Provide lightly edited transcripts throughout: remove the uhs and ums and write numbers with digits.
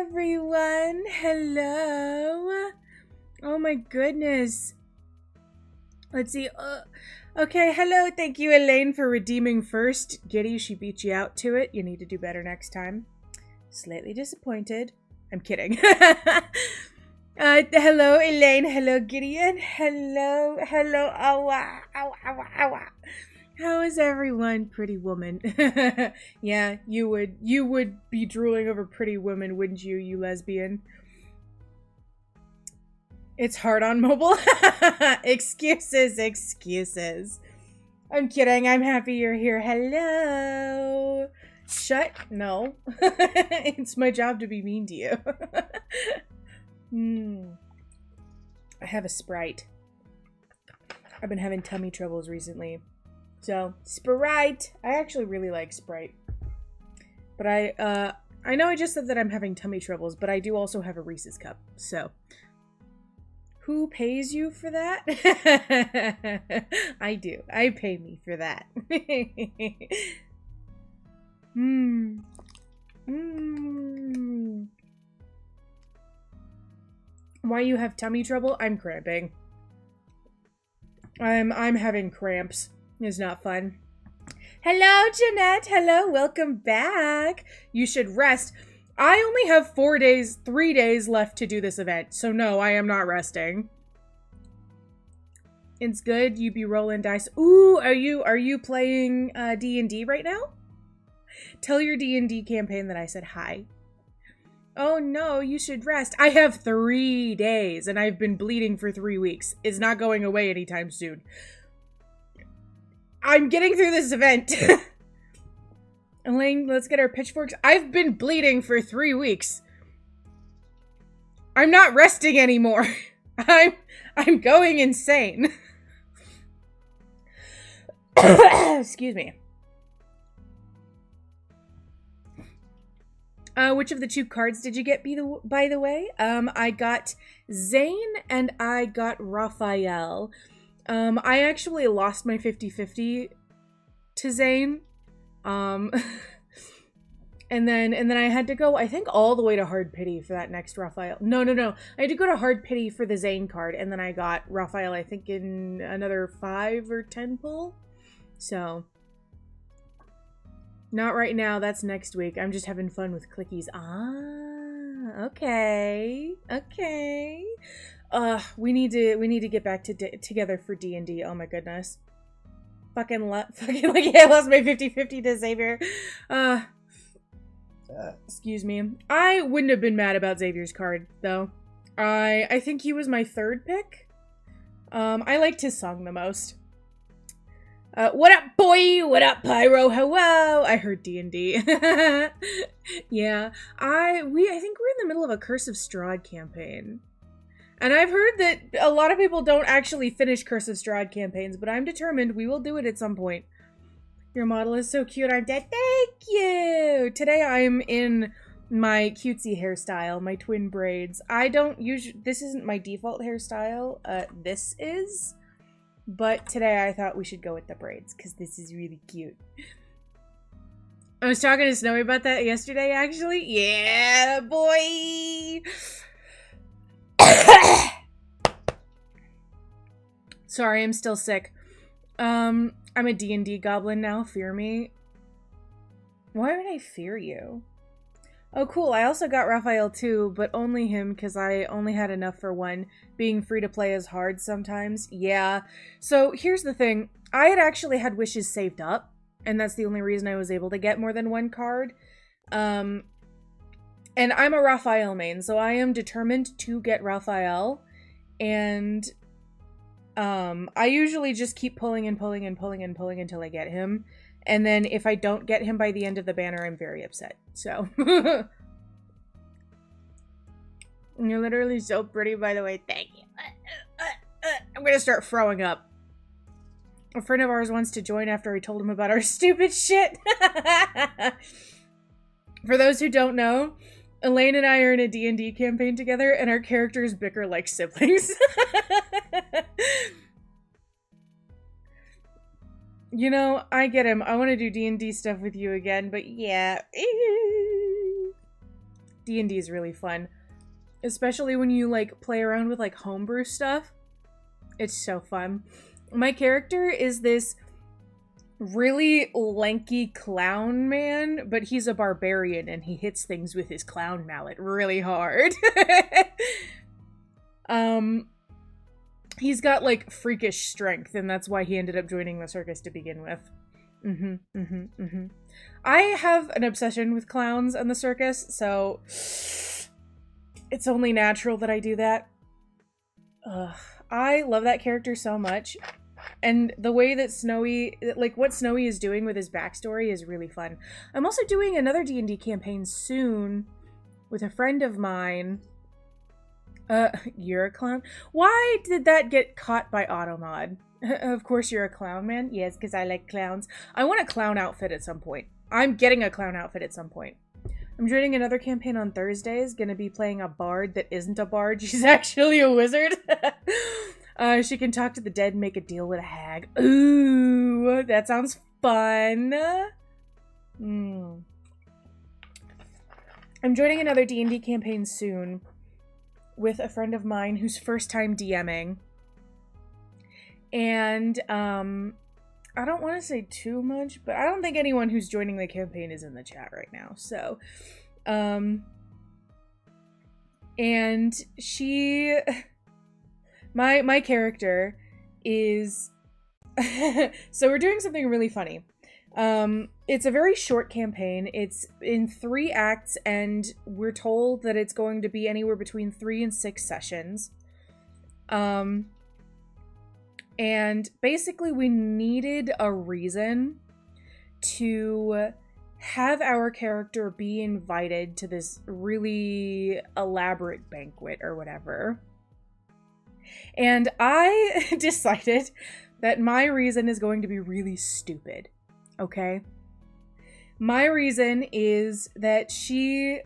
everyone. Hello. Oh my goodness. Let's see. Okay, hello. Thank you, Elaine, for redeeming first. Giddy, she beat you out to it. You need to do better next time. Slightly disappointed. I'm kidding. Hello, Elaine. Hello, Gideon. Hello. Awa. How is everyone, pretty woman? Yeah, you would be drooling over pretty women, wouldn't you, you lesbian? It's hard on mobile. Excuses. I'm kidding. I'm happy you're here. Hello. Shut. No. It's my job to be mean to you. I have a Sprite. I've been having tummy troubles recently. So, Sprite. I actually really like Sprite. But I know I just said that I'm having tummy troubles, but I do also have a Reese's cup. So, who pays you for that? I do. I pay me for that. Why you have tummy trouble? I'm cramping. I'm having cramps. It's not fun. Hello, Jeanette. Hello, welcome back. You should rest. I only have 3 days left to do this event, so no, I am not resting. It's good. You be rolling dice. Ooh, are you playing D&D right now? Tell your D&D campaign that I said hi. Oh no, you should rest. I have 3 days, and I've been bleeding for 3 weeks. It's not going away anytime soon. I'm getting through this event. Elaine, let's get our pitchforks. I've been bleeding for 3 weeks. I'm not resting anymore. I'm going insane. Excuse me. Which of the 2 cards did you get, by the way? I got Zane and I got Raphael. I actually lost my 50-50 to Zane. And then I had to go, I think, all the way to Hard Pity for that next Raphael. No. I had to go to Hard Pity for the Zane card, and then I got Raphael, I think, in another 5 or 10 pull. So, not right now. That's next week. I'm just having fun with clickies. Ah, okay. We need to get back together for D&D. Oh my goodness. Fucking like I lost my 50-50 to Xavier. Excuse me. I wouldn't have been mad about Xavier's card though. I think he was my 3rd pick. I liked his song the most. What up, boy? What up, Pyro? Hello. I heard D&D. Yeah. I think we're in the middle of a Curse of Strahd campaign. And I've heard that a lot of people don't actually finish Curse of Strahd campaigns, but I'm determined we will do it at some point. Your model is so cute, I'm dead. Thank you! Today I'm in my cutesy hairstyle, my twin braids. I don't usually, this isn't my default hairstyle, this is. But today I thought we should go with the braids, because this is really cute. I was talking to Snowy about that yesterday, actually. Yeah, boy! Sorry, I'm still sick. I'm a D&D goblin now, fear me. Why would I fear you? Oh, cool, I also got Raphael too, but only him because I only had enough for one. Being free to play is hard sometimes. Yeah. So, here's the thing. I had actually had wishes saved up, and that's the only reason I was able to get more than one card. And I'm a Raphael main, so I am determined to get Raphael, and I usually just keep pulling until I get him, and then if I don't get him by the end of the banner, I'm very upset, so. You're literally so pretty, by the way, thank you. I'm gonna start throwing up. A friend of ours wants to join after I told him about our stupid shit. For those who don't know, Elaine and I are in a D&D campaign together, and our characters bicker like siblings. You know, I get him. I want to do D&D stuff with you again, but yeah. D&D is really fun. Especially when you, like, play around with, like, homebrew stuff. It's so fun. My character is this really lanky clown man, but he's a barbarian and he hits things with his clown mallet really hard. He's got, like, freakish strength, and that's why he ended up joining the circus to begin with. I have an obsession with clowns and the circus, so it's only natural that I do that. I love that character so much. And the way that Snowy, like, what Snowy is doing with his backstory is really fun. I'm also doing another D&D campaign soon with a friend of mine. You're a clown? Why did that get caught by Automod? Of course you're a clown, man. Yes, because I like clowns. I want a clown outfit at some point. I'm getting a clown outfit at some point. I'm joining another campaign on Thursdays. Gonna be playing a bard that isn't a bard. She's actually a wizard. She can talk to the dead and make a deal with a hag. Ooh, that sounds fun. I'm joining another D&D campaign soon with a friend of mine who's first time DMing. And, I don't want to say too much, but I don't think anyone who's joining the campaign is in the chat right now. So, and she, my character is, so we're doing something really funny. It's a very short campaign. It's in 3 acts, and we're told that it's going to be anywhere between 3 and 6 sessions. And basically we needed a reason to have our character be invited to this really elaborate banquet or whatever. And I decided that my reason is going to be really stupid, okay? My reason is that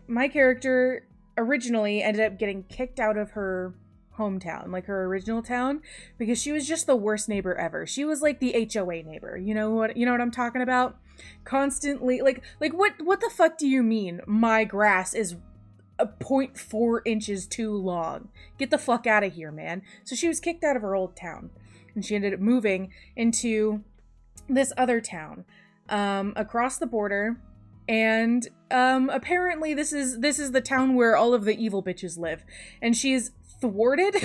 my character originally ended up getting kicked out of her hometown, like her original town, because she was just the worst neighbor ever. She was like the HOA neighbor. You know what I'm talking about? Constantly, like what the fuck do you mean my grass is a 0.4 inches too long? Get the fuck out of here, man. So she was kicked out of her old town, and she ended up moving into this other town across the border. And apparently this is the town where all of the evil bitches live, and she's thwarted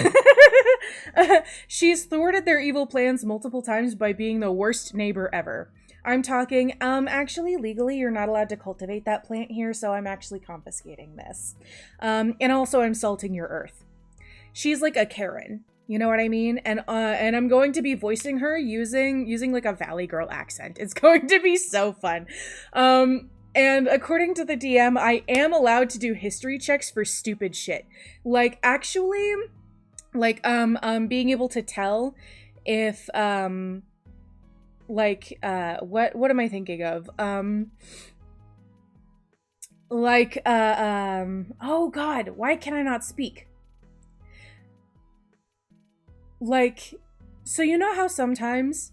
she's thwarted their evil plans multiple times by being the worst neighbor ever. I'm talking, actually legally you're not allowed to cultivate that plant here, so I'm actually confiscating this. And also I'm salting your earth. She's like a Karen, you know what I mean? And I'm going to be voicing her using like a Valley Girl accent. It's going to be so fun. And according to the DM, I am allowed to do history checks for stupid shit. Like, actually, like, being able to tell if, what am I thinking of? Oh god, why can I not speak? Like, so you know how sometimes,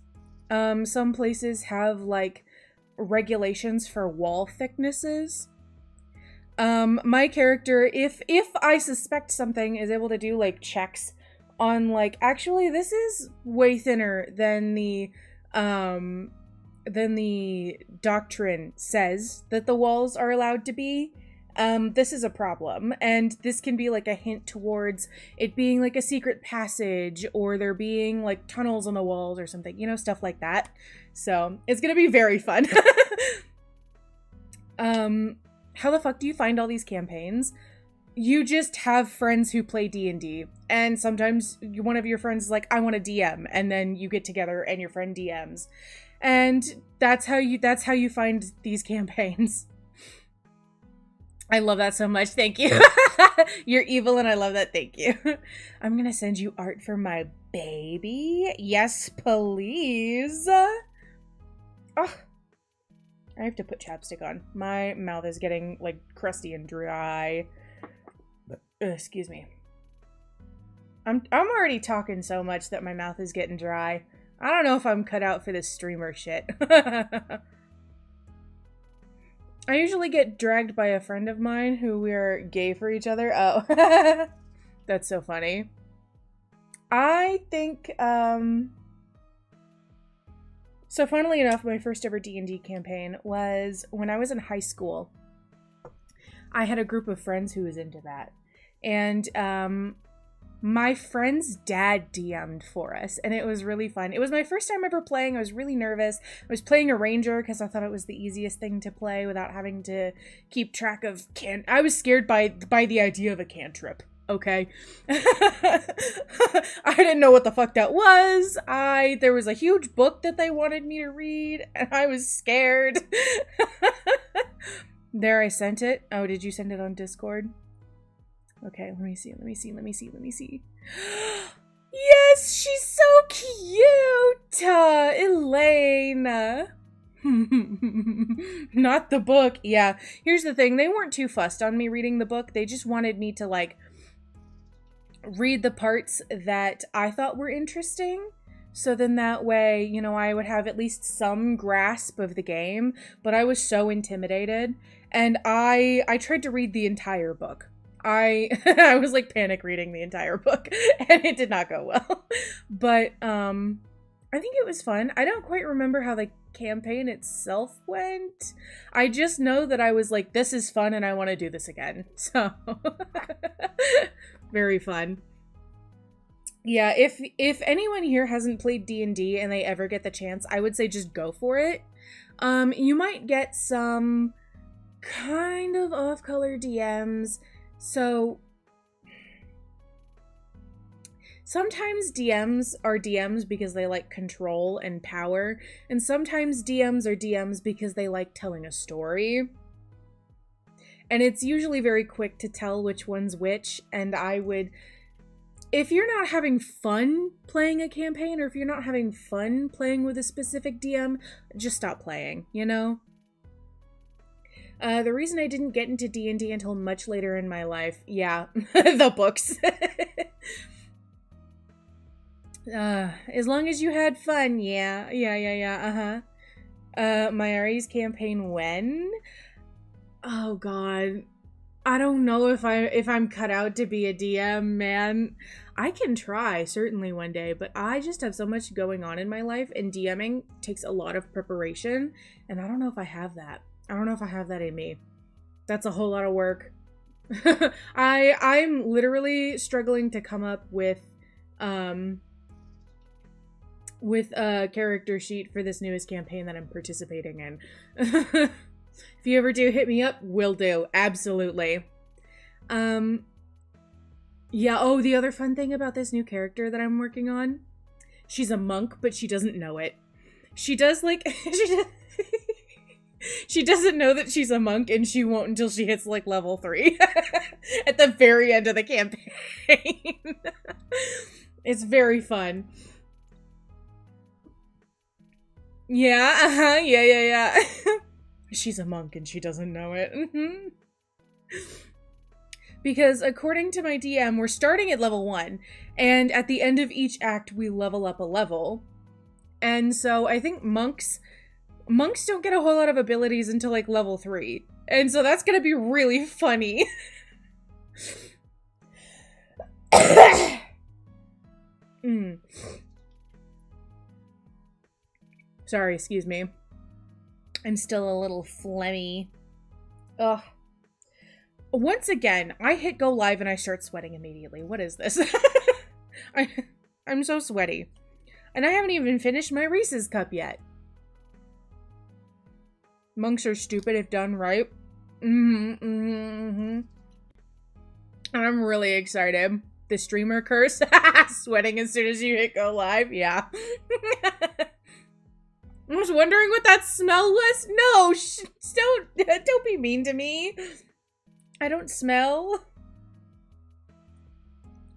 some places have, like, regulations for wall thicknesses? My character, if I suspect something, is able to do, like, checks on, like, actually, this is way thinner than the doctrine says that the walls are allowed to be. This is a problem, and this can be, like, a hint towards it being, like, a secret passage, or there being, like, tunnels on the walls or something, you know, stuff like that. So, it's gonna be very fun. How the fuck do you find all these campaigns? You just have friends who play D&D, and sometimes one of your friends is like, I want to DM, and then you get together and your friend DMs. And that's how you find these campaigns. I love that so much. Thank you. You're evil and I love that. Thank you. I'm gonna send you art for my baby. Yes, please. Oh, I have to put chapstick on. My mouth is getting, like, crusty and dry. Excuse me. I'm already talking so much that my mouth is getting dry. I don't know if I'm cut out for this streamer shit. I usually get dragged by a friend of mine who we're gay for each other. Oh, that's so funny. I think, so funnily enough, my first ever D&D campaign was when I was in high school. I had a group of friends who was into that. And, my friend's dad DM'd for us, and it was really fun. It was my first time ever playing. I was really nervous. I was playing a ranger because I thought it was the easiest thing to play without having to keep track of I was scared by the idea of a cantrip. Okay. I didn't know what the fuck that was. There was a huge book that they wanted me to read, and I was scared. There, I sent it. Oh, did you send it on Discord? Okay, let me see. Yes, she's so cute! Elaine. Not the book. Yeah, here's the thing. They weren't too fussed on me reading the book. They just wanted me to, like, read the parts that I thought were interesting. So then that way, you know, I would have at least some grasp of the game. But I was so intimidated. And I tried to read the entire book. I was like panic reading the entire book, and it did not go well. But I think it was fun. I don't quite remember how the campaign itself went. I just know that I was like, this is fun and I want to do this again. So very fun. Yeah, if anyone here hasn't played D&D and they ever get the chance, I would say just go for it. You might get some kind of off-color DMs. So, sometimes DMs are DMs because they like control and power, and sometimes DMs are DMs because they like telling a story. And it's usually very quick to tell which one's which, and I would, if you're not having fun playing a campaign, or if you're not having fun playing with a specific DM, just stop playing, you know? The reason I didn't get into D&D until much later in my life, yeah, the books. As long as you had fun, yeah, Mayari's campaign when? Oh god, I don't know if I'm cut out to be a DM, man. I can try, certainly one day, but I just have so much going on in my life, and DMing takes a lot of preparation, and I don't know if I have that. I don't know if I have that in me. That's a whole lot of work. I'm literally struggling to come up with a character sheet for this newest campaign that I'm participating in. If you ever do hit me up, will do. Absolutely. Yeah, oh, the other fun thing about this new character that I'm working on, she's a monk, but she doesn't know it. She does, like, she doesn't know that she's a monk, and she won't until she hits, like, level 3 at the very end of the campaign. It's very fun. Yeah, yeah. She's a monk, and she doesn't know it. Because according to my DM, we're starting at level 1, and at the end of each act, we level up a level. And so I think monks don't get a whole lot of abilities until like level 3. And so that's gonna be really funny. Sorry, excuse me. I'm still a little phlegmy. Ugh. Once again, I hit go live and I start sweating immediately. What is this? I'm so sweaty. And I haven't even finished my Reese's cup yet. Monks are stupid if done right. I'm really excited. The streamer curse. Sweating as soon as you hit go live. Yeah. I was wondering what that smell was. No, don't be mean to me. I don't smell.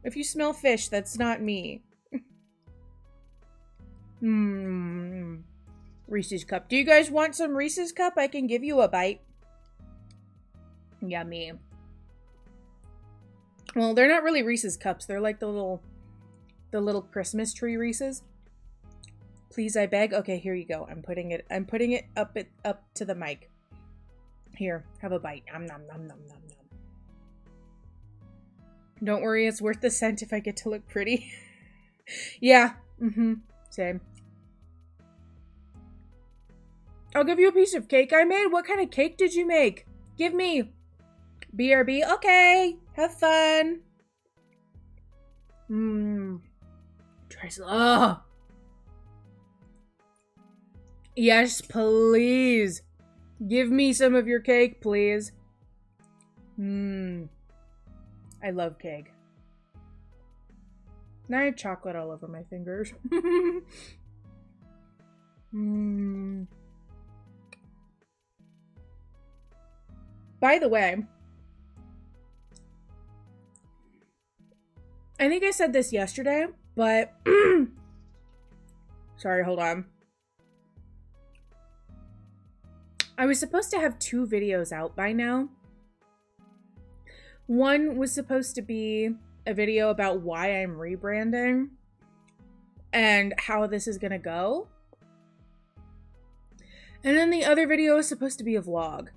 If you smell fish, that's not me. Reese's cup. Do you guys want some Reese's cup? I can give you a bite. Yummy. Well, they're not really Reese's cups. They're like the little Christmas tree Reese's. Please, I beg. Okay, here you go. I'm putting it up to the mic. Here, have a bite. Nom nom nom nom nom nom. Don't worry, it's worth the cent if I get to look pretty. Yeah, same. I'll give you a piece of cake I made. What kind of cake did you make? Give me. BRB. Okay, have fun. Try some. Oh. Yes, please. Give me some of your cake, please. I love cake. Now I have chocolate all over my fingers. By the way, I think I said this yesterday, but sorry, hold on. I was supposed to have 2 videos out by now. One was supposed to be a video about why I'm rebranding and how this is gonna go. And then the other video was supposed to be a vlog.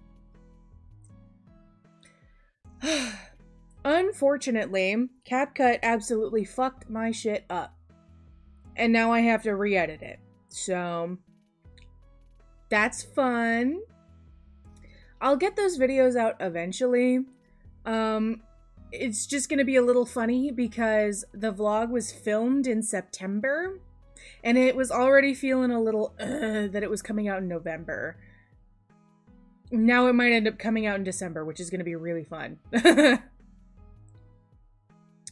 Unfortunately, CapCut absolutely fucked my shit up. And now I have to re-edit it. So, that's fun. I'll get those videos out eventually. It's just gonna be a little funny because the vlog was filmed in September and it was already feeling a little that it was coming out in November. Now it might end up coming out in December, which is gonna be really fun.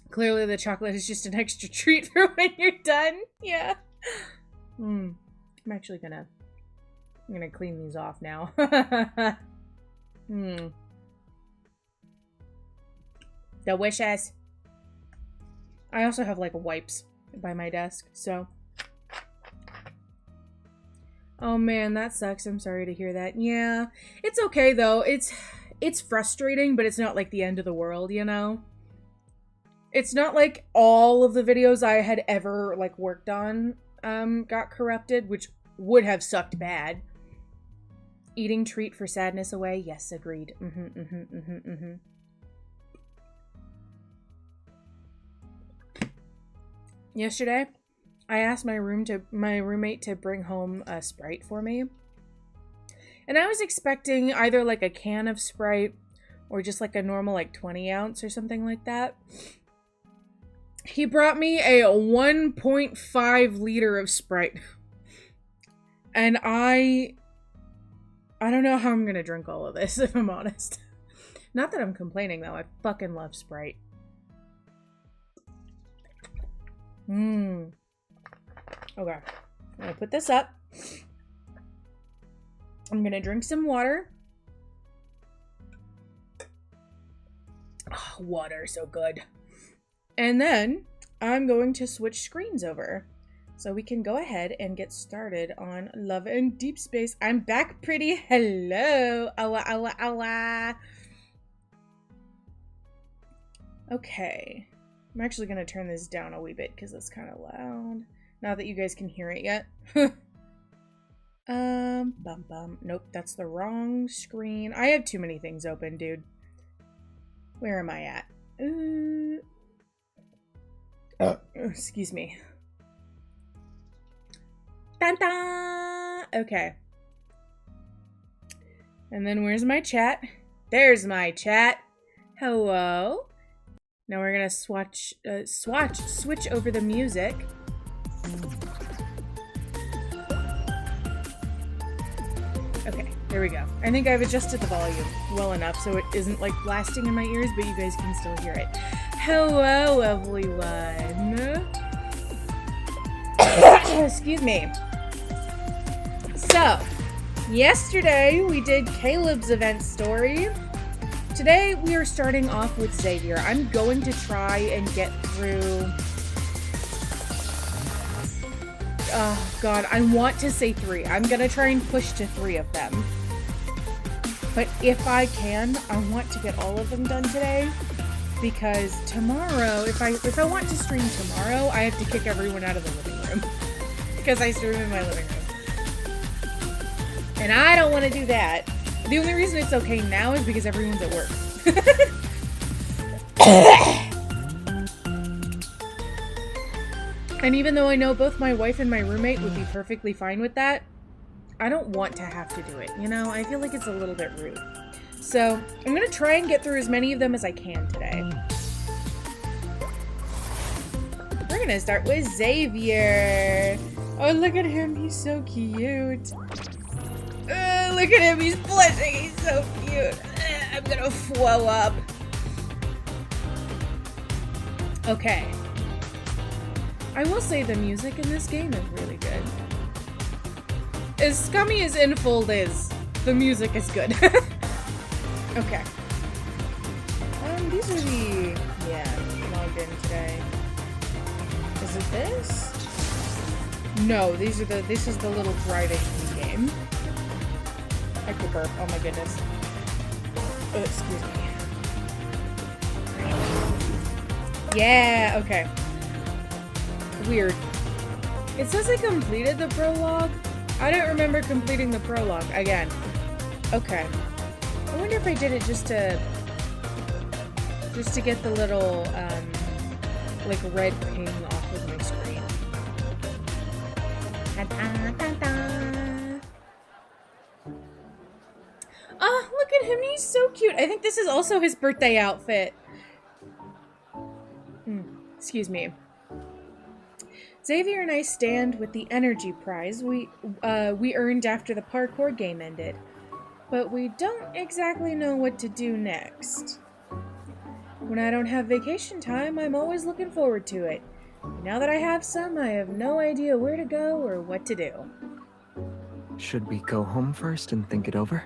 Clearly the chocolate is just an extra treat for when you're done. Yeah. I'm actually gonna clean these off now. Delicious. I also have like wipes by my desk, so. Oh man, that sucks. I'm sorry to hear that. Yeah, it's okay though. It's frustrating, but it's not like the end of the world, you know? It's not like all of the videos I had ever like worked on got corrupted, which would have sucked bad. Eating treat for sadness away. Yes, agreed. Yesterday, I asked my roommate to bring home a Sprite for me. And I was expecting either like a can of Sprite or just like a normal like 20 ounce or something like that. He brought me a 1.5 liter of Sprite. And I don't know how I'm gonna drink all of this, if I'm honest. Not that I'm complaining though, I fucking love Sprite. Okay, I'm gonna put this up. I'm gonna drink some water. Oh, water, so good. And then I'm going to switch screens over so we can go ahead and get started on Love and Deep Space. I'm back, pretty. Hello. Owa, owa, owa. Okay. I'm actually going to turn this down a wee bit because it's kind of loud. Not that you guys can hear it yet. Nope, that's the wrong screen. I have too many things open, dude. Where am I at? Excuse me. Dun-dun! Okay. And then where's my chat? There's my chat. Hello. Now we're gonna switch over the music. Okay, there we go. I think I've adjusted the volume well enough so it isn't like blasting in my ears, but you guys can still hear it. Hello, everyone. Excuse me. So, yesterday we did Caleb's event story. Today we are starting off with Xavier. I'm going to try and get through... Oh god, I want to say 3. I'm gonna try and push to 3 of them. But if I can, I want to get all of them done today. Because tomorrow, if I want to stream tomorrow, I have to kick everyone out of the living room. Because I stream in my living room. And I don't want to do that. The only reason it's okay now is because everyone's at work. And even though I know both my wife and my roommate would be perfectly fine with that, I don't want to have to do it, you know? I feel like it's a little bit rude. So, I'm gonna try and get through as many of them as I can today. We're gonna start with Xavier. Oh, look at him. He's so cute. Look at him. He's blushing. He's so cute. I'm gonna flow up. Okay. I will say the music in this game is really good. As scummy as Infold is, the music is good. Okay. These are the... Yeah, logged in today. Is it this? No, this is the little driving game. I could burp. Oh my goodness. Oh, excuse me. Yeah, okay. Weird. It says I completed the prologue. I don't remember completing the prologue again. Okay. I wonder if I did it just to get the little like red ping off of my screen. Oh, look at him. He's so cute. I think this is also his birthday outfit. Excuse me. Xavier and I stand with the energy prize we earned after the parkour game ended, but we don't exactly know what to do next. When I don't have vacation time, I'm always looking forward to it. Now that I have some, I have no idea where to go or what to do. Should we go home first and think it over?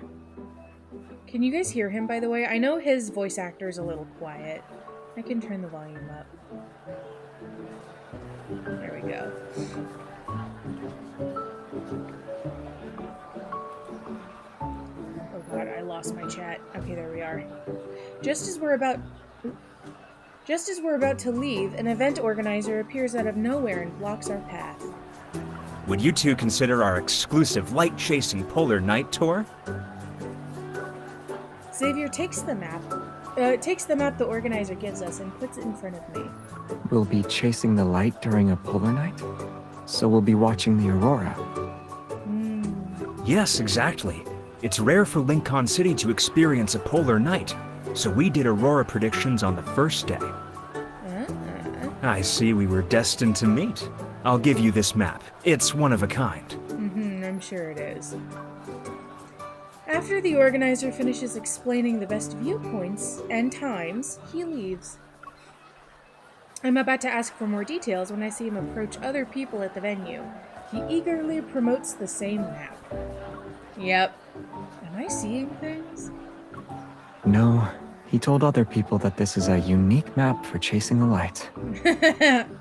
Can you guys hear him, by the way? I know his voice actor is a little quiet. I can turn the volume up. There we go. Oh god, I lost my chat. Okay, there we are. Just as we're about to leave, an event organizer appears out of nowhere and blocks our path. Would you two consider our exclusive light-chasing polar night tour? Xavier takes the map the organizer gives us and puts it in front of me. We'll be chasing the light during a polar night? So we'll be watching the aurora. Yes, exactly. It's rare for Lincoln City to experience a polar night, so we did aurora predictions on the first day. I see we were destined to meet. I'll give you this map. It's one of a kind. I'm sure it is. After the organizer finishes explaining the best viewpoints and times, he leaves. I'm about to ask for more details when I see him approach other people at the venue. He eagerly promotes the same map. Yep. Am I seeing things? No. He told other people that this is a unique map for chasing the light.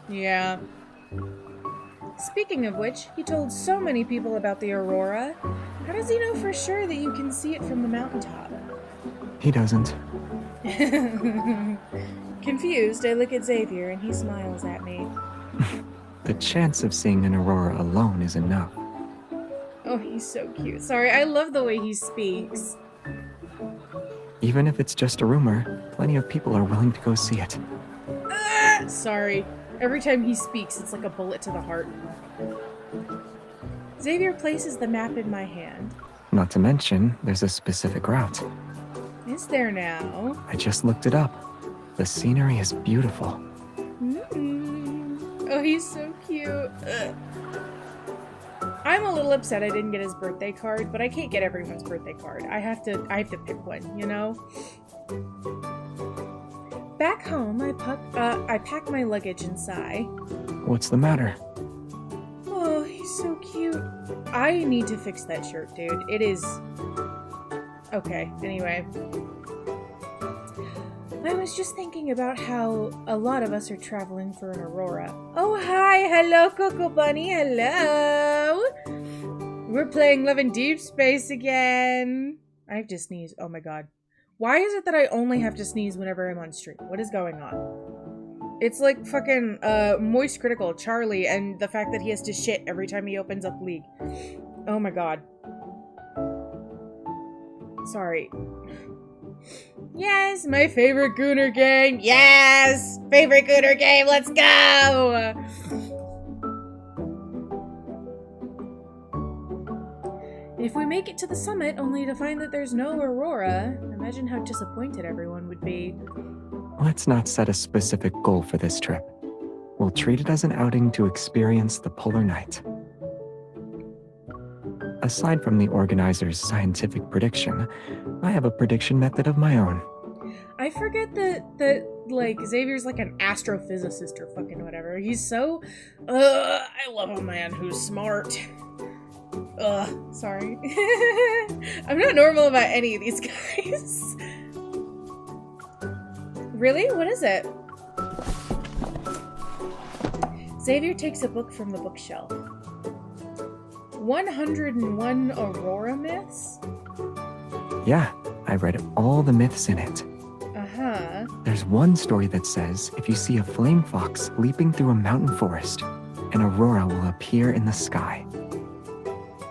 Yeah. Speaking of which, he told so many people about the aurora. How does he know for sure that you can see it from the mountaintop? He doesn't. Confused, I look at Xavier and he smiles at me. The chance of seeing an aurora alone is enough. Oh, he's so cute. Sorry, I love the way he speaks. Even if it's just a rumor, plenty of people are willing to go see it. Sorry. Every time he speaks, it's like a bullet to the heart. Xavier places the map in my hand. Not to mention, there's a specific route. Is there now? I just looked it up. The scenery is beautiful. Oh, he's so cute. I'm a little upset I didn't get his birthday card, but I can't get everyone's birthday card. I have to pick one, you know? Back home, I pack my luggage and sigh. What's the matter? Oh, he's so cute. I need to fix that shirt, dude. It is... Okay, anyway. I was just thinking about how a lot of us are traveling for an aurora. Oh, hi! Hello, Coco Bunny! Hello! We're playing Love in Deep Space again! I have to sneeze. Oh my god. Why is it that I only have to sneeze whenever I'm on stream? What is going on? It's like fucking, Moist Critical Charlie and the fact that he has to shit every time he opens up League. Oh my god. Sorry. Yes, my favorite Gooner game. Yes! Favorite Gooner game, let's go! If we make it to the summit only to find that there's no aurora, imagine how disappointed everyone would be. Let's not set a specific goal for this trip. We'll treat it as an outing to experience the polar night. Aside from the organizer's scientific prediction, I have a prediction method of my own. I forget that like, Xavier's like an astrophysicist or fucking whatever. He's so... I love a man who's smart. Sorry. I'm not normal about any of these guys. Really? What is it? Xavier takes a book from the bookshelf. 101 Aurora Myths? Yeah, I read all the myths in it. Uh-huh. There's one story that says if you see a flame fox leaping through a mountain forest, an aurora will appear in the sky.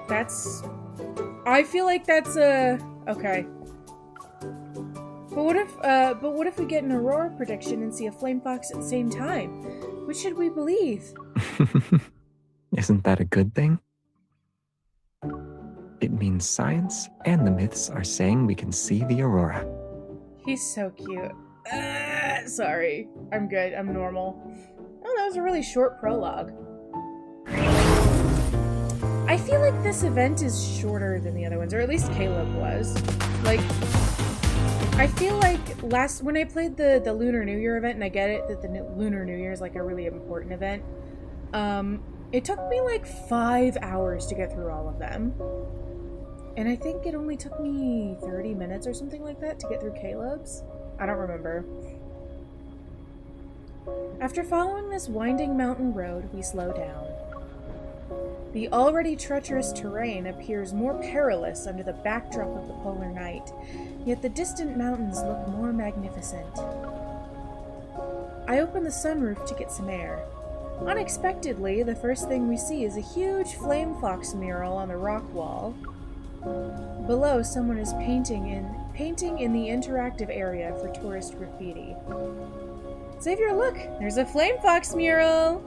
That's... I feel like that's okay. But what if we get an aurora prediction and see a flame fox at the same time? Which should we believe? Isn't that a good thing? It means science and the myths are saying we can see the aurora. He's so cute. Sorry. I'm good. I'm normal. Oh, that was a really short prologue. I feel like this event is shorter than the other ones, or at least Caleb was. Like, I feel like when I played the Lunar New Year event, and I get it that the Lunar New Year is like a really important event, it took me like 5 hours to get through all of them. And I think it only took me 30 minutes or something like that to get through Caleb's. I don't remember. After following this winding mountain road, we slow down. The already treacherous terrain appears more perilous under the backdrop of the polar night, yet the distant mountains look more magnificent. I open the sunroof to get some air. Unexpectedly, the first thing we see is a huge flame fox mural on the rock wall. Below, someone is painting in the interactive area for tourist graffiti. Xavier, look! There's a flame fox mural!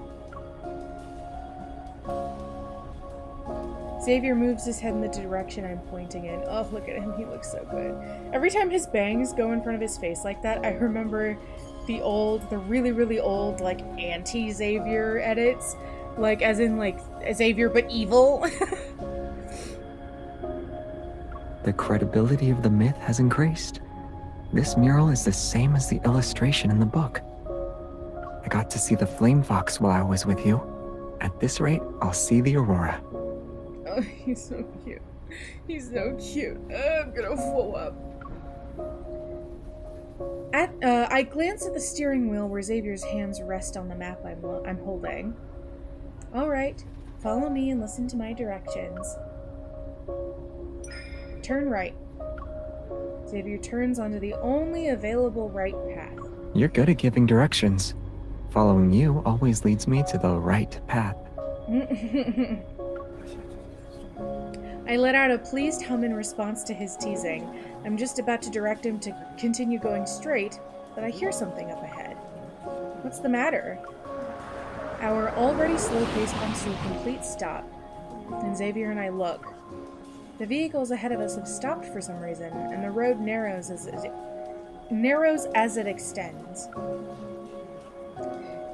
Xavier moves his head in the direction I'm pointing in. Oh, look at him. He looks so good. Every time his bangs go in front of his face like that, I remember the really, really old, like, anti-Xavier edits. Like, as in, like, Xavier but evil. The credibility of the myth has increased. This mural is the same as the illustration in the book. I got to see the flame fox while I was with you. At this rate, I'll see the aurora. Oh, he's so cute. He's so cute. I'm gonna blow up. I glance at the steering wheel where Xavier's hands rest on the map I'm holding. Alright, follow me and listen to my directions. Turn right. Xavier turns onto the only available right path. You're good at giving directions. Following you always leads me to the right path. I let out a pleased hum in response to his teasing. I'm just about to direct him to continue going straight, but I hear something up ahead. What's the matter? Our already slow pace comes to a complete stop, and Xavier and I look. The vehicles ahead of us have stopped for some reason, and the road narrows as it extends.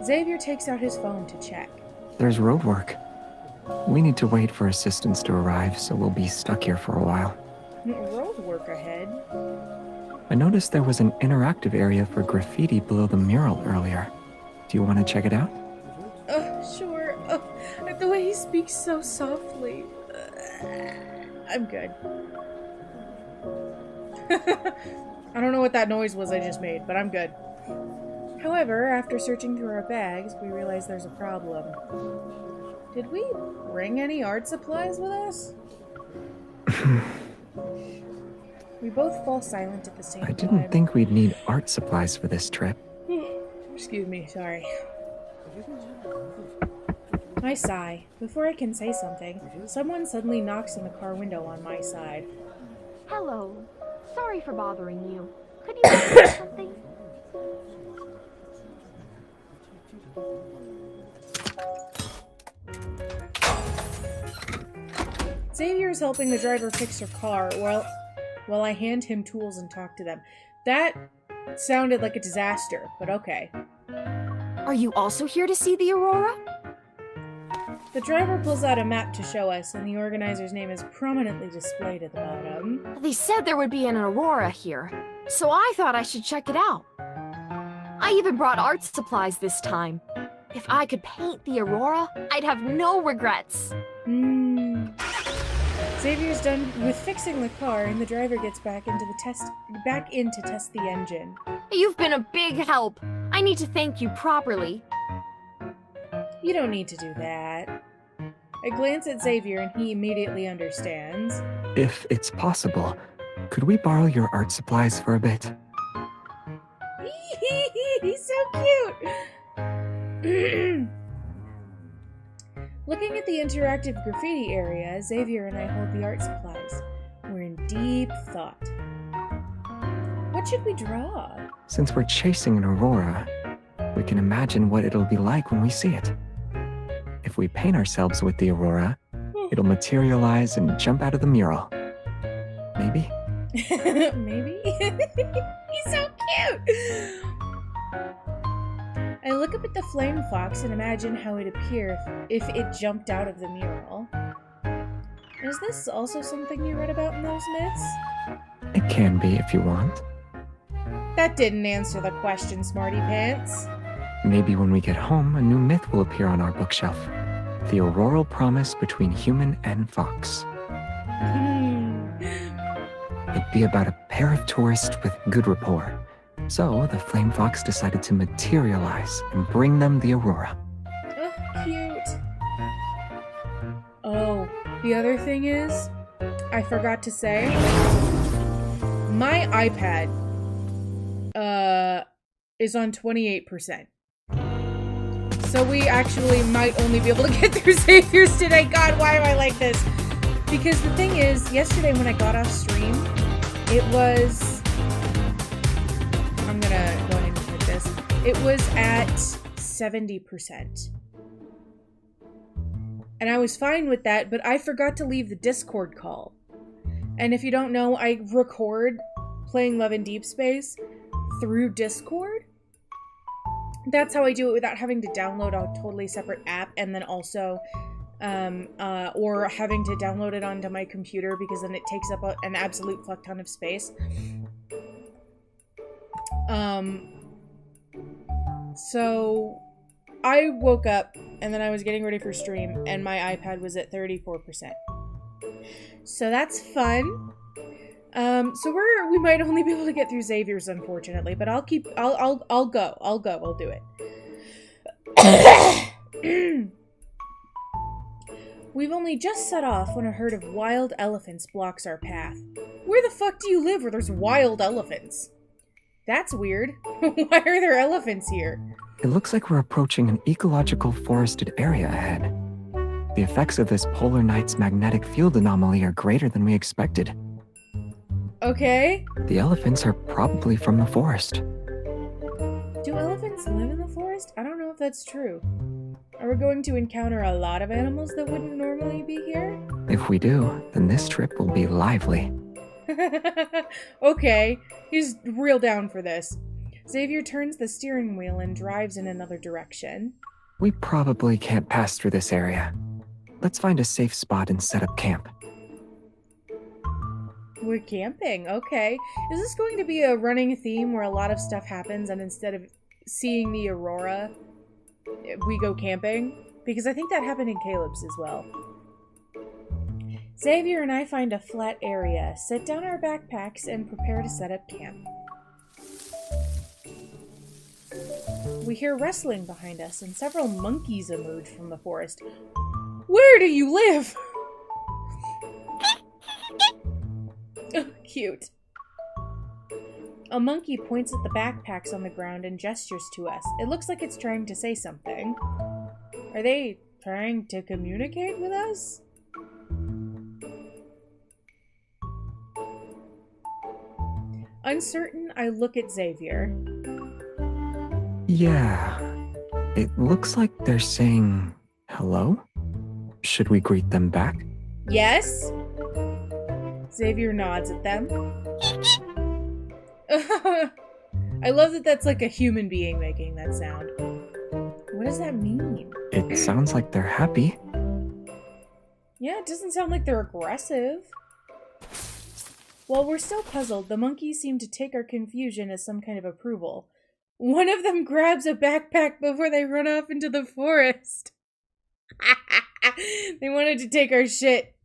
Xavier takes out his phone to check. There's road work. We need to wait for assistance to arrive, so we'll be stuck here for a while. Road work ahead? I noticed there was an interactive area for graffiti below the mural earlier. Do you want to check it out? Sure. The way he speaks so softly. I'm good. I don't know what that noise was I just made, but I'm good. However, after searching through our bags, we realize there's a problem. Did we bring any art supplies with us? We both fall silent at the same time. I didn't think we'd need art supplies for this trip. Excuse me, sorry. I sigh. Before I can say something, someone suddenly knocks on the car window on my side. Hello. sorry for bothering you. Could you ask me something? Xavier is helping the driver fix her car while I hand him tools and talk to them. That sounded like a disaster, but okay. Are you also here to see the aurora? The driver pulls out a map to show us, and the organizer's name is prominently displayed at the bottom. They said there would be an aurora here, so I thought I should check it out. I even brought art supplies this time. If I could paint the aurora, I'd have no regrets. Xavier's done with fixing the car, and the driver gets back in to test the engine. You've been a big help. I need to thank you properly. You don't need to do that. I glance at Xavier and he immediately understands. If it's possible, could we borrow your art supplies for a bit? He's so cute! Looking at the interactive graffiti area, Xavier and I hold the art supplies. We're in deep thought. What should we draw? Since we're chasing an aurora, we can imagine what it'll be like when we see it. If we paint ourselves with the aurora, it'll materialize and jump out of the mural. Maybe? Maybe? He's so cute! I look up at the flame fox and imagine how it'd appear if it jumped out of the mural. Is this also something you read about in those myths? It can be if you want. That didn't answer the question, Smarty Pants. Maybe when we get home, a new myth will appear on our bookshelf. The auroral promise between human and fox. It'd be about a pair of tourists with good rapport. So the flame fox decided to materialize and bring them the aurora. Oh, cute. Oh, the other thing is, I forgot to say, my iPad is on 28%. So we actually might only be able to get through Xavier's today. God, why am I like this? Because the thing is, yesterday when I got off stream, it was... I'm gonna go ahead and hit this. It was at 70%. And I was fine with that, but I forgot to leave the Discord call. And if you don't know, I record playing Love in Deep Space through Discord. That's how I do it without having to download a totally separate app and then also, or having to download it onto my computer because then it takes up an absolute fuck ton of space. So I woke up and then I was getting ready for stream and my iPad was at 34%. So that's fun. So we might only be able to get through Xavier's, unfortunately, but I'll go. I'll do it. We've only just set off when a herd of wild elephants blocks our path. Where the fuck do you live where there's wild elephants? That's weird. Why are there elephants here? It looks like we're approaching an ecological forested area ahead. The effects of this polar night's magnetic field anomaly are greater than we expected. Okay. The elephants are probably from the forest. Do elephants live in the forest? I don't know if that's true. Are we going to encounter a lot of animals that wouldn't normally be here? If we do, then this trip will be lively. Okay, he's real down for this. Xavier turns the steering wheel and drives in another direction. We probably can't pass through this area. Let's find a safe spot and set up camp. We're camping, okay. Is this going to be a running theme where a lot of stuff happens and instead of seeing the aurora, we go camping? Because I think that happened in Caleb's as well. Xavier and I find a flat area, set down our backpacks, and prepare to set up camp. We hear rustling behind us, and several monkeys emerge from the forest. Where do you live? Oh, cute. A monkey points at the backpacks on the ground and gestures to us. It looks like it's trying to say something. Are they trying to communicate with us? Uncertain, I look at Xavier. Yeah. It looks like they're saying hello? Should we greet them back? Yes? Xavier nods at them. I love that that's like a human being making that sound. What does that mean? It sounds like they're happy. Yeah, it doesn't sound like they're aggressive. While we're still puzzled, the monkeys seem to take our confusion as some kind of approval. One of them grabs a backpack before they run off into the forest. They wanted to take our shit.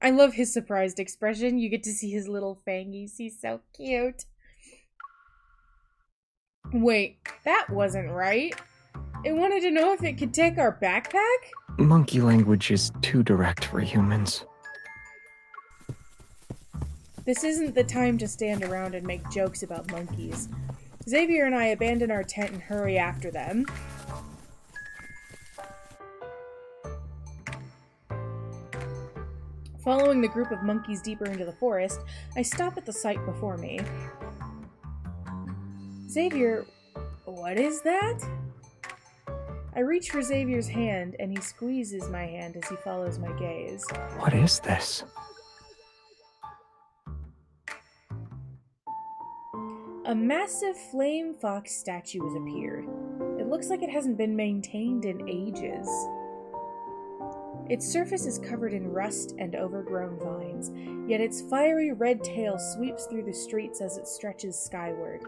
I love his surprised expression. You get to see his little fangies. He's so cute. Wait, that wasn't right. It wanted to know if it could take our backpack? Monkey language is too direct for humans. This isn't the time to stand around and make jokes about monkeys. Xavier and I abandon our tent and hurry after them. Following the group of monkeys deeper into the forest, I stop at the sight before me. Xavier, what is that? I reach for Xavier's hand, and he squeezes my hand as he follows my gaze. What is this? A massive flame fox statue has appeared. It looks like it hasn't been maintained in ages. Its surface is covered in rust and overgrown vines, yet its fiery red tail sweeps through the streets as it stretches skyward.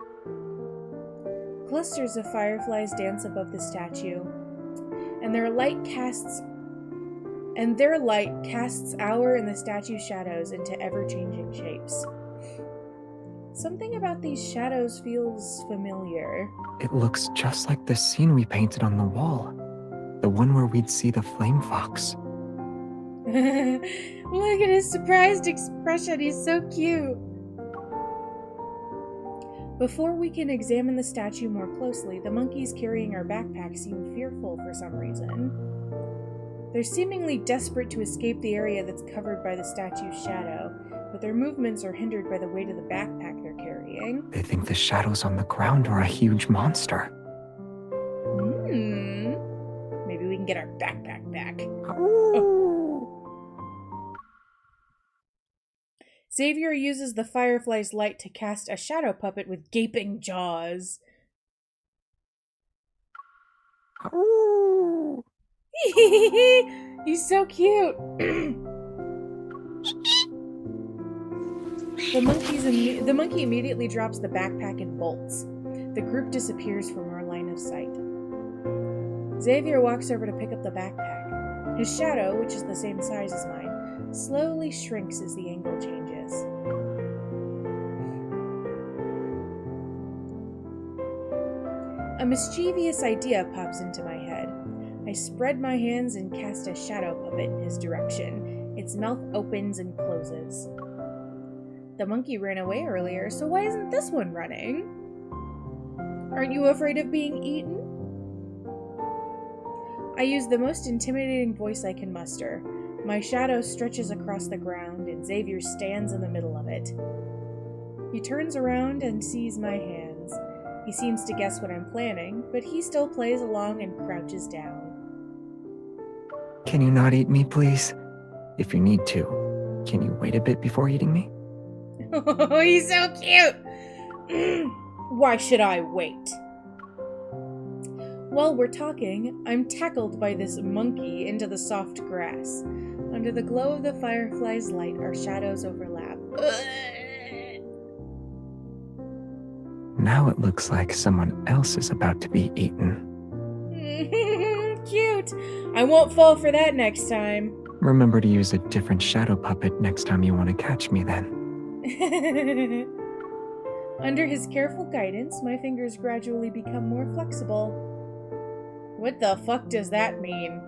Clusters of fireflies dance above the statue, and their light casts our and the statue's shadows into ever-changing shapes. Something about these shadows feels familiar. It looks just like the scene we painted on the wall. The one where we'd see the flame fox. Look at his surprised expression. He's so cute. Before we can examine the statue more closely, the monkeys carrying our backpack seem fearful for some reason. They're seemingly desperate to escape the area that's covered by the statue's shadow, but their movements are hindered by the weight of the backpack they're carrying. They think the shadows on the ground are a huge monster. Maybe we can get our backpack back. Xavier uses the firefly's light to cast a shadow puppet with gaping jaws. He's so cute. The monkey immediately drops the backpack and bolts. The group disappears from our line of sight. Xavier walks over to pick up the backpack. His shadow, which is the same size as mine, slowly shrinks as the angle changes. A mischievous idea pops into my head. I spread my hands and cast a shadow puppet in his direction. Its mouth opens and closes. The monkey ran away earlier, so why isn't this one running? Aren't you afraid of being eaten? I use the most intimidating voice I can muster. My shadow stretches across the ground, and Xavier stands in the middle of it. He turns around and sees my hands. He seems to guess what I'm planning, but he still plays along and crouches down. Can you not eat me, please? If you need to, can you wait a bit before eating me? Oh, he's so cute! Why should I wait? While we're talking, I'm tackled by this monkey into the soft grass. Under the glow of the firefly's light, our shadows overlap. Now it looks like someone else is about to be eaten. Cute! I won't fall for that next time. Remember to use a different shadow puppet next time you want to catch me then. Under his careful guidance, my fingers gradually become more flexible. What the fuck does that mean?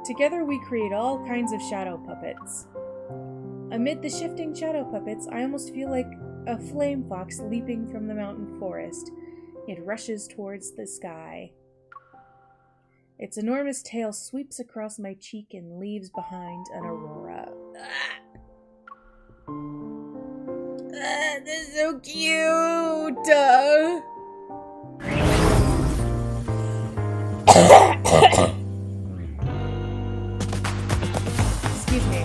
Together we create all kinds of shadow puppets. Amid the shifting shadow puppets, I almost feel like a flame fox leaping from the mountain forest. It rushes towards the sky. Its enormous tail sweeps across my cheek and leaves behind an aurora. This is so cute! Excuse me.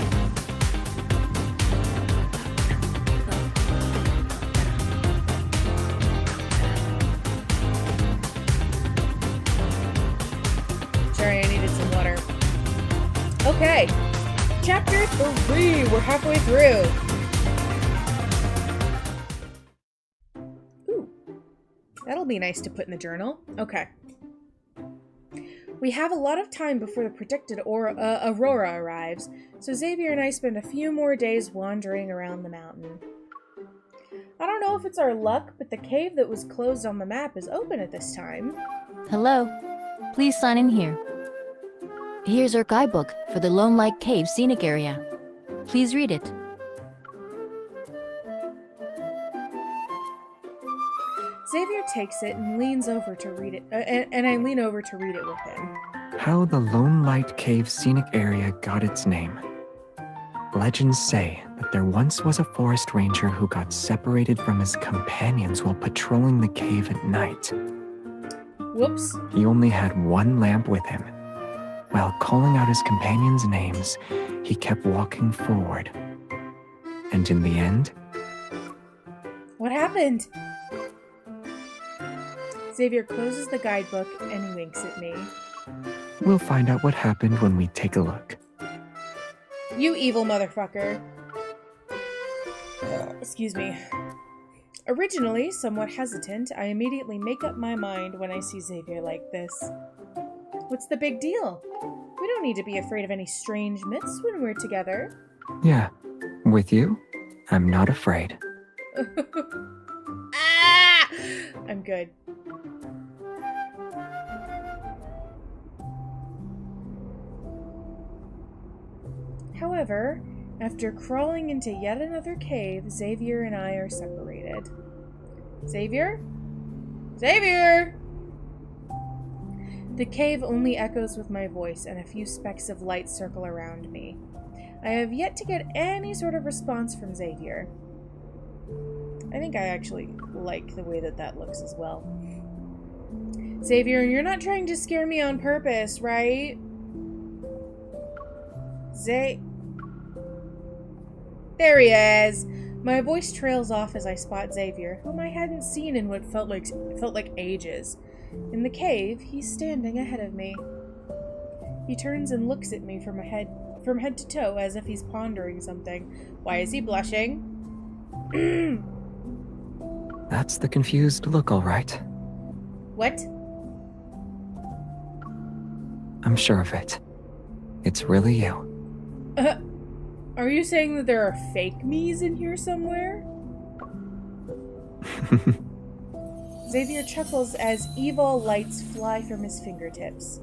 Sorry, I needed some water. Okay. Chapter 3. We're halfway through. Ooh. That'll be nice to put in the journal. Okay. We have a lot of time before the predicted aurora arrives, so Xavier and I spend a few more days wandering around the mountain. I don't know if it's our luck, but the cave that was closed on the map is open at this time. Hello. Please sign in here. Here's our guidebook for the Lone Light Cave scenic area. Please read it. Xavier takes it and leans over to read it, and I lean over to read it with him. How the Lone Light Cave scenic area got its name. Legends say that there once was a forest ranger who got separated from his companions while patrolling the cave at night. Whoops. He only had one lamp with him. While calling out his companions' names, he kept walking forward. And in the end... What happened? Xavier closes the guidebook and he winks at me. We'll find out what happened when we take a look. You evil motherfucker. Excuse me. Originally somewhat hesitant, I immediately make up my mind when I see Xavier like this. What's the big deal? We don't need to be afraid of any strange myths when we're together. Yeah, with you, I'm not afraid. Ah! I'm good. However, after crawling into yet another cave, Xavier and I are separated. Xavier? Xavier! The cave only echoes with my voice, and a few specks of light circle around me. I have yet to get any sort of response from Xavier. I think I actually like the way that looks as well. Xavier, you're not trying to scare me on purpose, right? There he is! My voice trails off as I spot Xavier, whom I hadn't seen in what felt like ages. In the cave, he's standing ahead of me. He turns and looks at me from head to toe as if he's pondering something. Why is he blushing? That's the confused look, all right. What? I'm sure of it. It's really you. Are you saying that there are fake me's in here somewhere? Xavier chuckles as evil lights fly from his fingertips.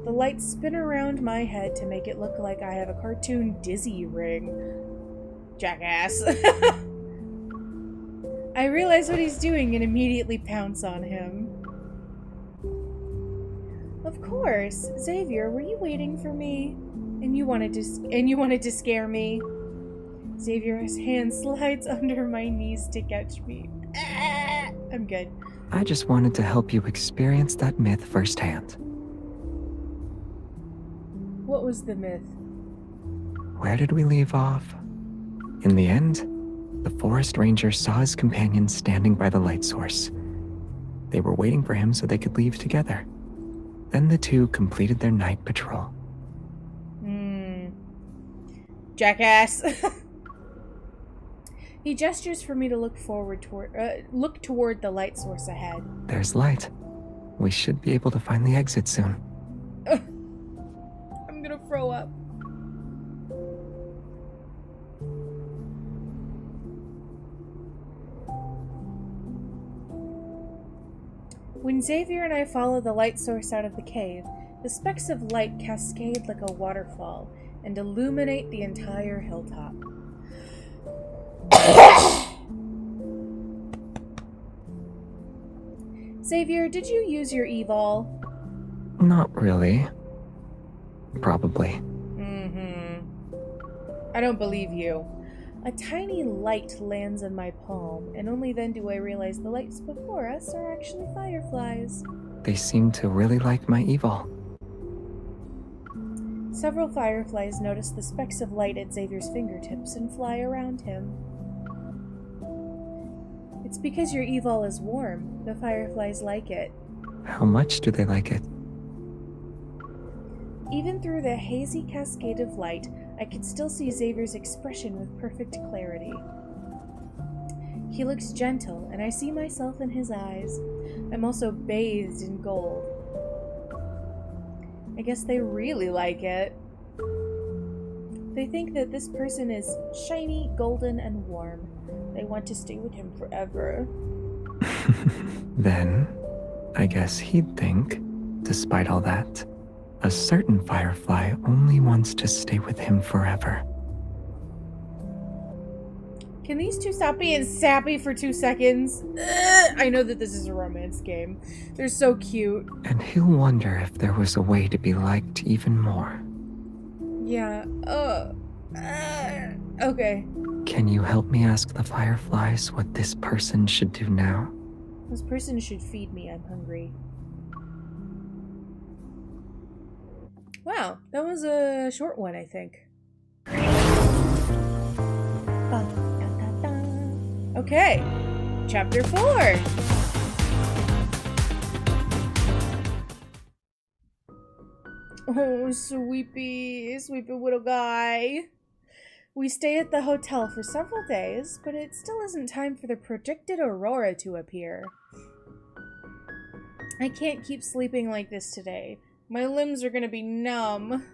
The lights spin around my head to make it look like I have a cartoon dizzy ring. Jackass. I realize what he's doing and immediately pounce on him. Of course, Xavier, were you waiting for me? And you wanted to scare me? Xavier's hand slides under my knees to catch me. I'm good. I just wanted to help you experience that myth firsthand. What was the myth? Where did we leave off? In the end, the forest ranger saw his companions standing by the light source. They were waiting for him so they could leave together. Then the two completed their night patrol. Jackass. He gestures for me to look toward the light source ahead. There's light. We should be able to find the exit soon. I'm gonna throw up. When Xavier and I follow the light source out of the cave, the specks of light cascade like a waterfall and illuminate the entire hilltop. Xavier, did you use your evol? Not really. Probably. I don't believe you. A tiny light lands on my palm, and only then do I realize the lights before us are actually fireflies. They seem to really like my evil. Several fireflies notice the specks of light at Xavier's fingertips and fly around him. It's because your evil is warm. The fireflies like it. How much do they like it? Even through the hazy cascade of light, I can still see Xavier's expression with perfect clarity. He looks gentle, and I see myself in his eyes. I'm also bathed in gold. I guess they really like it. They think that this person is shiny, golden, and warm. They want to stay with him forever. Then, I guess he'd think, despite all that, a certain firefly only wants to stay with him forever. Can these two stop being sappy for 2 seconds? I know that this is a romance game. They're so cute. And he'll wonder if there was a way to be liked even more. Yeah, okay. Can you help me ask the fireflies what this person should do now? This person should feed me, I'm hungry. Wow, that was a short one, I think. Okay, chapter 4. Oh, sweepy little guy. We stay at the hotel for several days, but it still isn't time for the predicted aurora to appear. I can't keep sleeping like this today. My limbs are gonna be numb.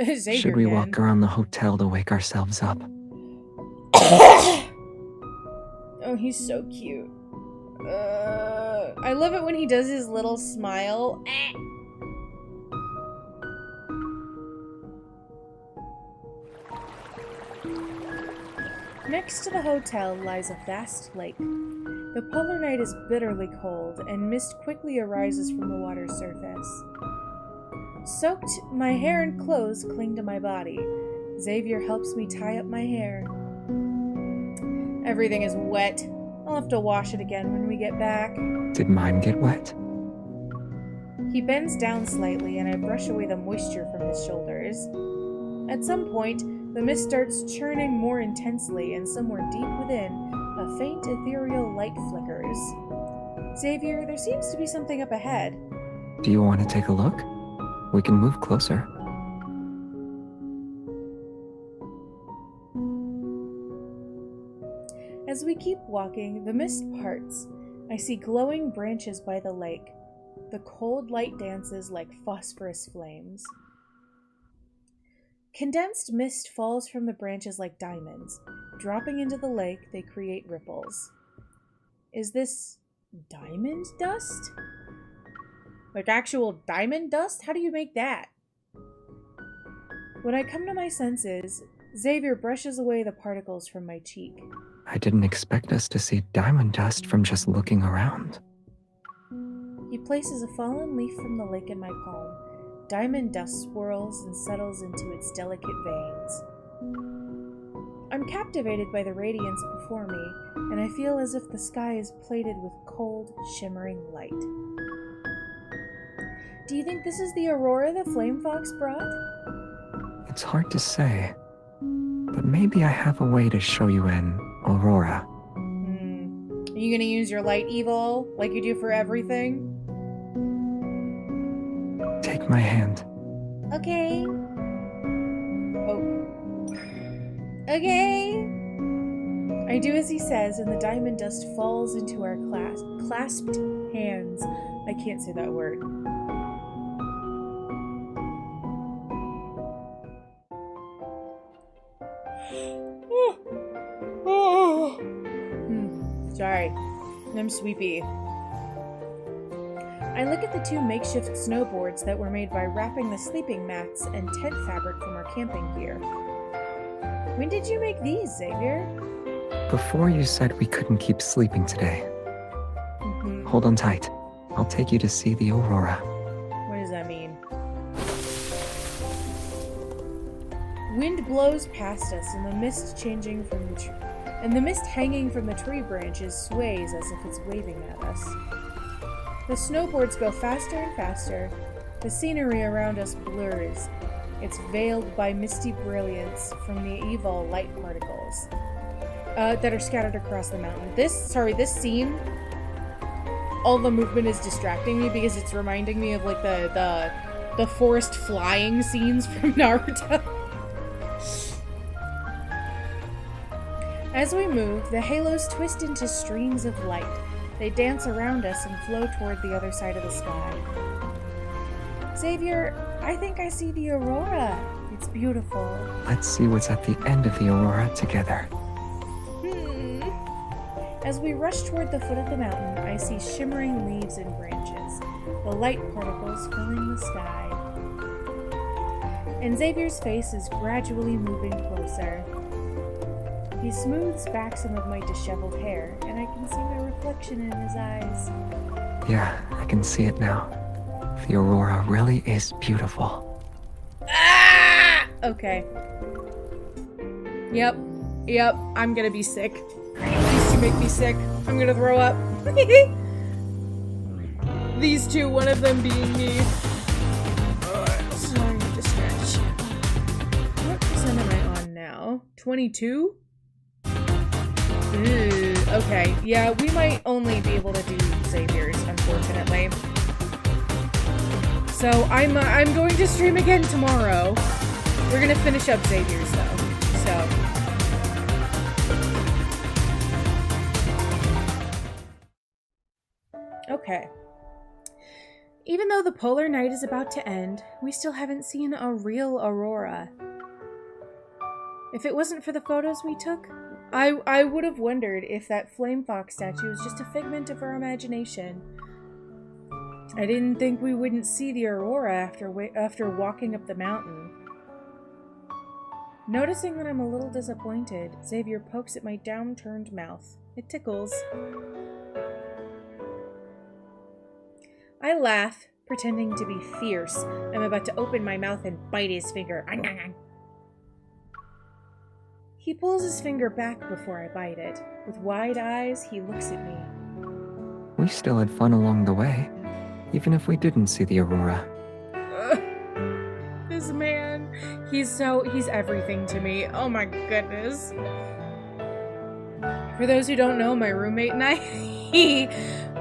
Should we walk around the hotel to wake ourselves up? Oh, he's so cute. I love it when he does his little smile. Next to the hotel lies a vast lake. The polar night is bitterly cold, and mist quickly arises from the water's surface. Soaked, my hair and clothes cling to my body. Xavier helps me tie up my hair. Everything is wet. I'll have to wash it again when we get back. Did mine get wet? He bends down slightly, and I brush away the moisture from his shoulders. At some point, the mist starts churning more intensely, and somewhere deep within, a faint ethereal light flickers. Xavier, there seems to be something up ahead. Do you want to take a look? We can move closer. As we keep walking, the mist parts. I see glowing branches by the lake. The cold light dances like phosphorus flames. Condensed mist falls from the branches like diamonds. Dropping into the lake, they create ripples. Is this diamond dust? Like actual diamond dust? How do you make that? When I come to my senses, Xavier brushes away the particles from my cheek. I didn't expect us to see diamond dust from just looking around. He places a fallen leaf from the lake in my palm. Diamond dust swirls and settles into its delicate veins. I'm captivated by the radiance before me, and I feel as if the sky is plated with cold, shimmering light. Do you think this is the aurora the Flame Fox brought? It's hard to say, but maybe I have a way to show you an aurora. Are you gonna use your light evil like you do for everything? Take my hand. Okay. Oh. Okay. I do as he says, and the diamond dust falls into our clasped hands. I can't say that word. Sorry. I'm sweepy. I look at the 2 makeshift snowboards that were made by wrapping the sleeping mats and tent fabric from our camping gear. When did you make these, Xavier? Before you said we couldn't keep sleeping today. Hold on tight. I'll take you to see the aurora. What does that mean? Wind blows past us, and the mist hanging from the tree branches sways as if it's waving at us. The snowboards go faster and faster. The scenery around us blurs. It's veiled by misty brilliance from the evil light particles that are scattered across the mountain. This scene, all the movement is distracting me because it's reminding me of like the forest flying scenes from Naruto. As we move, the halos twist into streams of light. They dance around us and flow toward the other side of the sky. Xavier, I think I see the aurora. It's beautiful. Let's see what's at the end of the aurora together. As we rush toward the foot of the mountain, I see shimmering leaves and branches, the light particles filling the sky. And Xavier's face is gradually moving closer. He smooths back some of my disheveled hair, and I can see my reflection in his eyes. Yeah, I can see it now. The aurora really is beautiful. Ah! Okay. Yep, I'm gonna be sick. These two make me sick. I'm gonna throw up. These two, one of them being me. So I need to stretch. What percent am I on now? 22? Okay, yeah, we might only be able to do Xavier's, unfortunately. So I'm going to stream again tomorrow. We're gonna finish up Xavier's though. So okay. Even though the polar night is about to end, we still haven't seen a real aurora. If it wasn't for the photos we took, I would have wondered if that flame fox statue was just a figment of our imagination. I didn't think we wouldn't see the aurora after walking up the mountain. Noticing that I'm a little disappointed, Xavier pokes at my downturned mouth. It tickles. I laugh, pretending to be fierce. I'm about to open my mouth and bite his finger. He pulls his finger back before I bite it. With wide eyes, he looks at me. We still had fun along the way, even if we didn't see the aurora. This man, he's everything to me. Oh my goodness. For those who don't know, my roommate and I,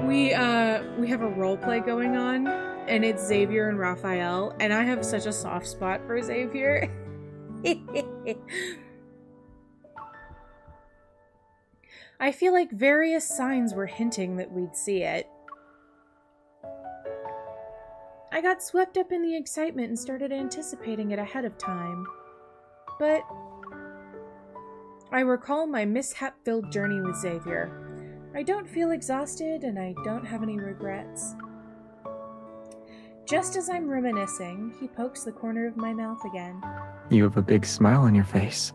we have a role play going on, and it's Xavier and Raphael, and I have such a soft spot for Xavier. I feel like various signs were hinting that we'd see it. I got swept up in the excitement and started anticipating it ahead of time. But I recall my mishap-filled journey with Xavier. I don't feel exhausted, and I don't have any regrets. Just as I'm reminiscing, he pokes the corner of my mouth again. You have a big smile on your face.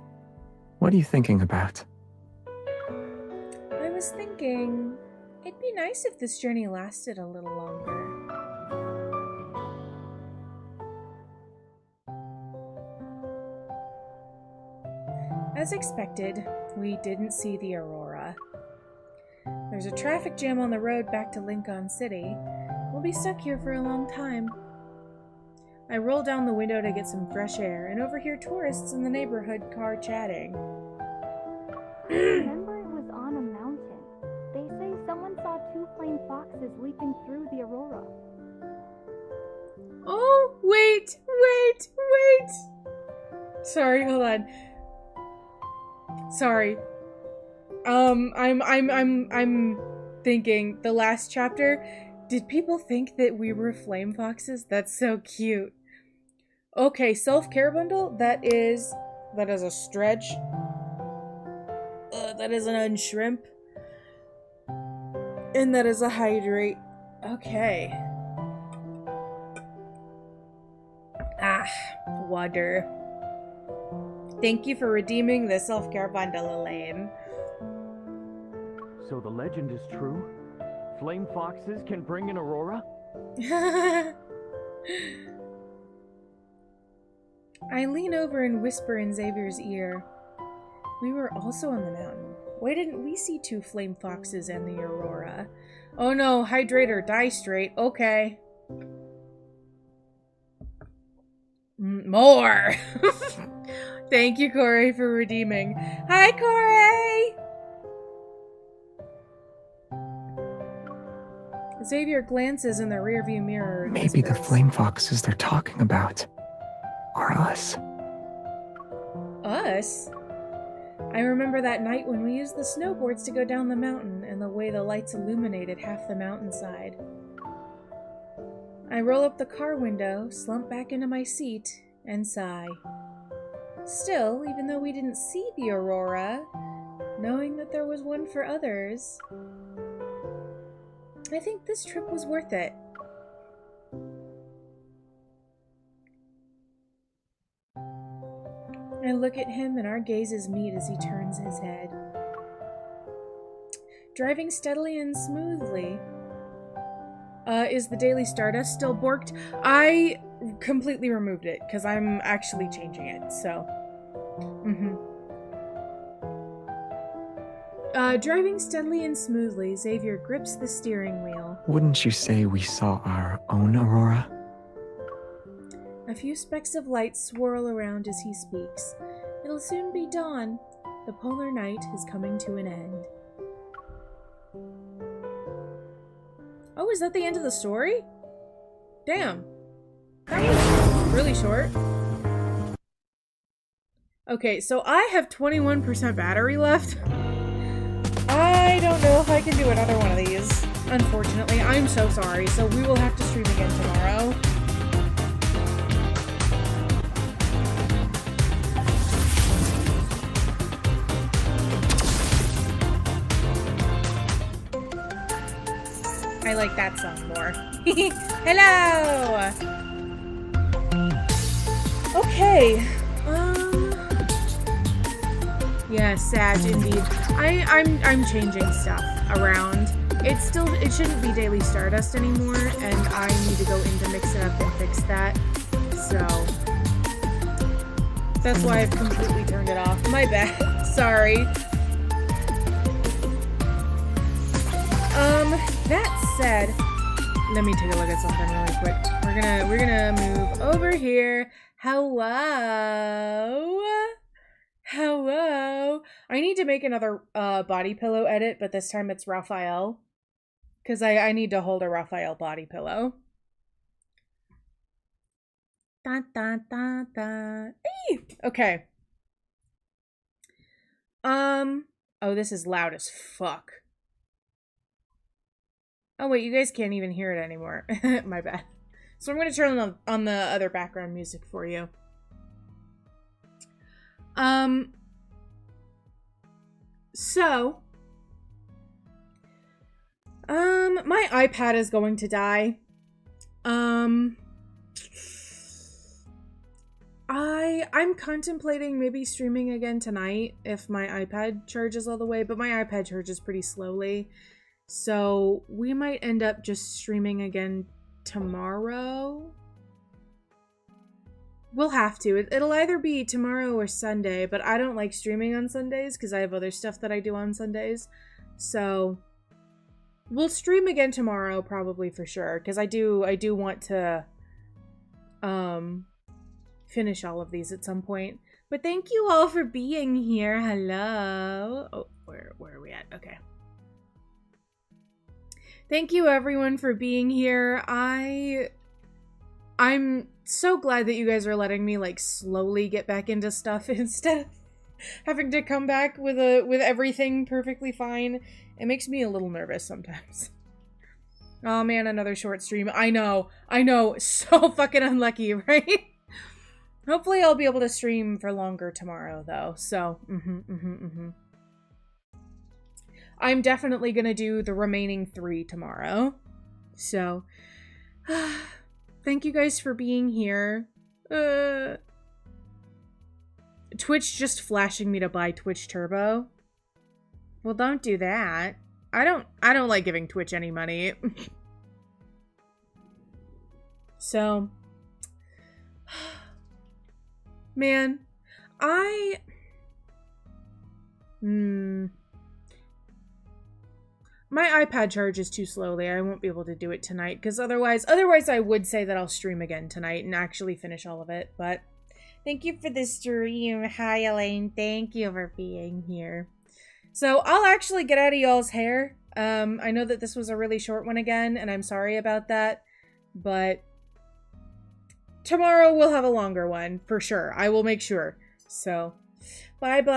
What are you thinking about? I was thinking, it'd be nice if this journey lasted a little longer. As expected, we didn't see the aurora. There's a traffic jam on the road back to Lincoln City. We'll be stuck here for a long time. I roll down the window to get some fresh air and overhear tourists in the neighborhood car chatting. Remember, it was on a mountain. They say someone saw 2 flame foxes leaping through the aurora. Oh, wait! Sorry, hold on. Sorry. I'm thinking the last chapter. Did people think that we were flame foxes? That's so cute. Okay, self-care bundle. That is a stretch. That is an unshrimp. And that is a hydrate. Okay. Water. Thank you for redeeming the self-care bundle, Elaine. So the legend is true? flame foxes can bring an aurora? I lean over and whisper in Xavier's ear. We were also on the mountain. Why didn't we see 2 flame foxes and the aurora? Oh no, hydrate or die straight. Okay. More! Thank you, Corey, for redeeming. Hi, Corey! Xavier glances in the rearview mirror and Maybe the whispers, flame foxes they're talking about are us. Us? I remember that night when we used the snowboards to go down the mountain and the way the lights illuminated half the mountainside. I roll up the car window, slump back into my seat, and sigh. Still, even though we didn't see the aurora, knowing that there was one for others, I think this trip was worth it. I look at him and our gazes meet as he turns his head. Driving steadily and smoothly. Is the Daily Stardust still borked? I completely removed it because I'm actually changing it, so. Driving steadily and smoothly, Xavier grips the steering wheel. Wouldn't you say we saw our own aurora? A few specks of light swirl around as he speaks. It'll soon be dawn. The polar night is coming to an end. Oh, is that the end of the story? Damn. That was really short. Okay, so I have 21% battery left. I don't know if I can do another one of these. Unfortunately, I'm so sorry. So we will have to stream again tomorrow. I like that song more. Hello! Okay. Yeah, Sag, indeed. I'm changing stuff around. It shouldn't be Daily Stardust anymore, and I need to go in to mix it up and fix that. So that's why I've completely turned it off. My bad. Sorry. That said, let me take a look at something really quick. We're gonna move over here. Hello. Hello. I need to make another body pillow edit, but this time it's Raphael. Because I need to hold a Raphael body pillow. Da, da, da, da. Eee! Okay. Oh, this is loud as fuck. Oh wait, you guys can't even hear it anymore. My bad. So I'm gonna turn on the other background music for you. My iPad is going to die. I'm contemplating maybe streaming again tonight if my iPad charges all the way, but my iPad charges pretty slowly. So we might end up just streaming again tomorrow. We'll have to. It'll either be tomorrow or Sunday, but I don't like streaming on Sundays because I have other stuff that I do on Sundays. So we'll stream again tomorrow, probably for sure, because I do want to finish all of these at some point. But thank you all for being here. Hello. Oh, where are we at? Okay. Thank you everyone for being here. I'm so glad that you guys are letting me like slowly get back into stuff instead of having to come back with everything perfectly fine. It makes me a little nervous sometimes. Oh man, another short stream. I know. So fucking unlucky, right? Hopefully I'll be able to stream for longer tomorrow though. So, I'm definitely gonna do the remaining 3 tomorrow. So, thank you guys for being here. Twitch just flashing me to buy Twitch Turbo. Well, don't do that. I don't like giving Twitch any money. So, man, my iPad charges too slowly. I won't be able to do it tonight, because otherwise I would say that I'll stream again tonight and actually finish all of it. But thank you for the stream. Hi, Elaine. Thank you for being here. So I'll actually get out of y'all's hair. I know that this was a really short one again, and I'm sorry about that. But tomorrow we'll have a longer one, for sure. I will make sure. So, bye-bye.